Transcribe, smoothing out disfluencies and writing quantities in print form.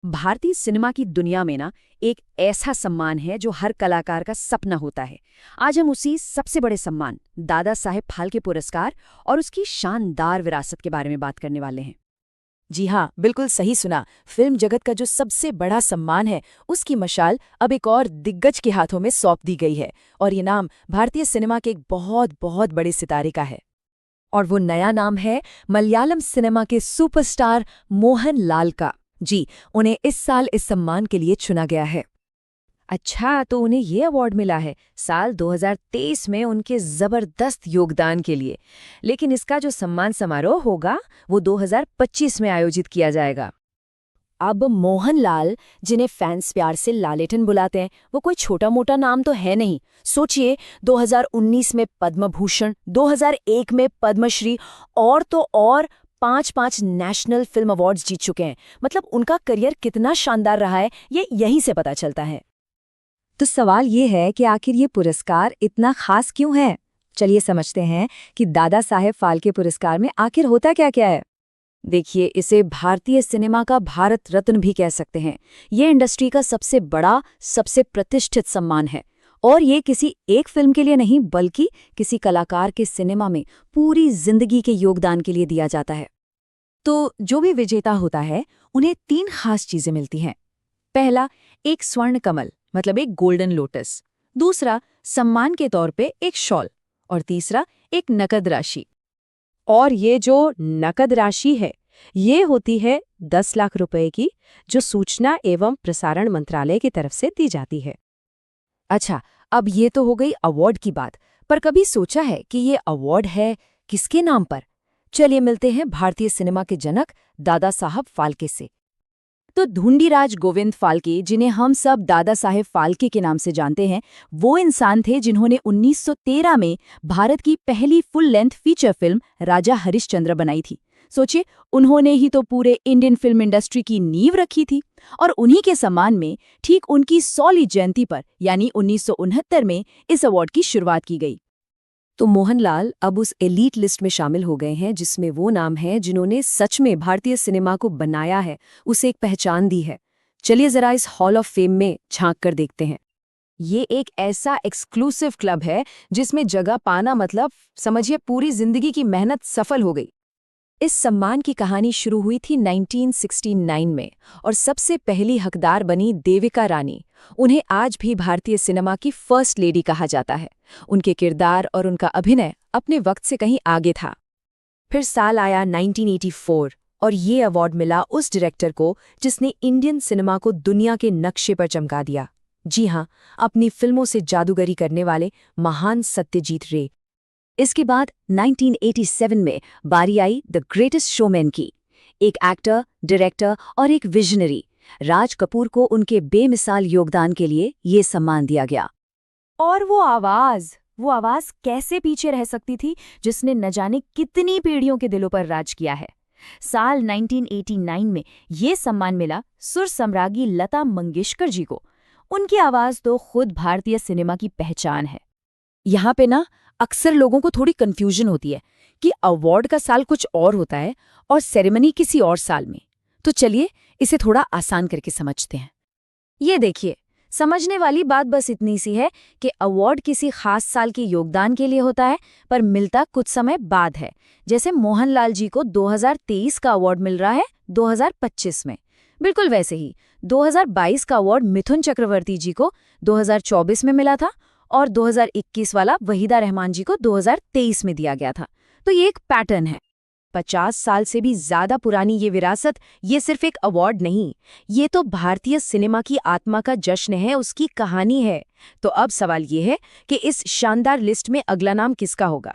भारतीय सिनेमा की दुनिया में ना एक ऐसा सम्मान है जो हर कलाकार का सपना होता है। आज हम उसी सबसे बड़े सम्मान दादा साहेब फाल्के पुरस्कार और उसकी शानदार विरासत के बारे में बात करने वाले हैं। जी हाँ, बिल्कुल सही सुना। फिल्म जगत का जो सबसे बड़ा सम्मान है, उसकी मशाल अब एक और दिग्गज के हाथों में सौंप दी गई है और ये नाम भारतीय सिनेमा के एक बहुत बहुत बड़े सितारे का है। और वो नया नाम है मलयालम सिनेमा के सुपरस्टार मोहन लाल का। जी, उन्हें इस साल इस सम्मान के लिए चुना गया है। अच्छा, तो उन्हें ये अवार्ड मिला है साल 2023 में उनके जबरदस्त योगदान के लिए। लेकिन इसका जो सम्मान समारोह होगा वो 2025 में आयोजित किया जाएगा। अब मोहनलाल, जिन्हें फैंस प्यार से लालेटन बुलाते हैं, वो कोई छोटा मोटा नाम तो है नहीं। सोचिए, 2019 में पद्म भूषण, 2001 में पद्मश्री और तो और 5 नेशनल फिल्म अवार्ड्स जीत चुके हैं। मतलब उनका करियर कितना शानदार रहा है, ये यहीं से पता चलता है। तो सवाल ये है कि आखिर ये पुरस्कार इतना खास क्यों है? चलिए समझते हैं कि दादा साहेब फाल्के पुरस्कार में आखिर होता क्या क्या है। देखिए, इसे भारतीय सिनेमा का भारत रत्न भी कह सकते हैं। ये इंडस्ट्री का सबसे बड़ा, सबसे प्रतिष्ठित सम्मान है और ये किसी एक फिल्म के लिए नहीं बल्कि किसी कलाकार के सिनेमा में पूरी जिंदगी के योगदान के लिए दिया जाता है। तो जो भी विजेता होता है, उन्हें 3 खास चीजें मिलती हैं। पहला, एक स्वर्ण कमल मतलब एक गोल्डन लोटस। दूसरा, सम्मान के तौर पे एक शॉल। और तीसरा, एक नकद राशि। और ये जो नकद राशि है, ये होती है 10 लाख रुपए की, जो सूचना एवं प्रसारण मंत्रालय की तरफ से दी जाती है। अच्छा, अब ये तो हो गई अवार्ड की बात, पर कभी सोचा है कि ये अवार्ड है किसके नाम पर? चलिए मिलते हैं भारतीय सिनेमा के जनक दादा साहब फाल्के से। तो ढूंढीराज गोविंद फाल्के, जिन्हें हम सब दादा साहेब फाल्के के नाम से जानते हैं, वो इंसान थे जिन्होंने 1913 में भारत की पहली फुल लेंथ फीचर फिल्म राजा हरिश्चंद्र बनाई थी। सोचिए, उन्होंने ही तो पूरे इंडियन फिल्म इंडस्ट्री की नींव रखी थी। और उन्हीं के सम्मान में ठीक उनकी 100वीं जयंती पर यानी 1969 में इस अवार्ड की शुरुआत की गई। तो मोहनलाल अब उस एलीट लिस्ट में शामिल हो गए हैं जिसमें वो नाम है जिन्होंने सच में भारतीय सिनेमा को बनाया है, उसे एक पहचान दी है। चलिए जरा इस हॉल ऑफ फेम में झांक कर देखते हैं। ये एक ऐसा एक्सक्लूसिव क्लब है जिसमें जगह पाना मतलब समझिए पूरी जिंदगी की मेहनत सफल हो गई। इस सम्मान की कहानी शुरू हुई थी 1969 में और सबसे पहली हकदार बनी देविका रानी। उन्हें आज भी भारतीय सिनेमा की फर्स्ट लेडी कहा जाता है। उनके किरदार और उनका अभिनय अपने वक्त से कहीं आगे था। फिर साल आया 1984 और ये अवार्ड मिला उस डायरेक्टर को जिसने इंडियन सिनेमा को दुनिया के नक्शे पर चमका दिया। जी हाँ, अपनी फिल्मों से जादूगरी करने वाले महान सत्यजीत रे। इसके बाद 1987 में बारी आई द ग्रेटेस्ट शोमैन की। एक एक्टर, डायरेक्टर और एक विजनरी, राज कपूर को उनके बेमिसाल योगदान के लिए ये सम्मान दिया गया। और वो आवाज कैसे पीछे रह सकती थी जिसने न जाने कितनी पीढ़ियों के दिलों पर राज किया है। साल 1989 में ये सम्मान मिला सुर सम्राज्ञी लता मंगेशकर जी को। उनकी आवाज तो खुद भारतीय सिनेमा की पहचान है। यहाँ पे ना अक्सर लोगों को थोड़ी कंफ्यूजन होती है कि अवार्ड का साल कुछ और होता है और सेरेमनी किसी और साल में। तो चलिए इसे थोड़ा आसान करके समझते हैं। ये देखिए, समझने वाली बात बस इतनी सी है कि अवार्ड किसी खास साल के योगदान के लिए होता है, पर मिलता कुछ समय बाद है। जैसे मोहनलाल जी को 2023 का अवार्ड मिल रहा है 2025 में। बिल्कुल वैसे ही 2022 का अवार्ड मिथुन चक्रवर्ती जी को 2024 में मिला था और 2021 वाला वहीदा रहमान जी को 2023 में दिया गया था। तो ये एक पैटर्न है। 50 साल से भी ज्यादा पुरानी ये विरासत, ये सिर्फ एक अवार्ड नहीं, ये तो भारतीय सिनेमा की आत्मा का जश्न है, उसकी कहानी है। तो अब सवाल ये है कि इस शानदार लिस्ट में अगला नाम किसका होगा?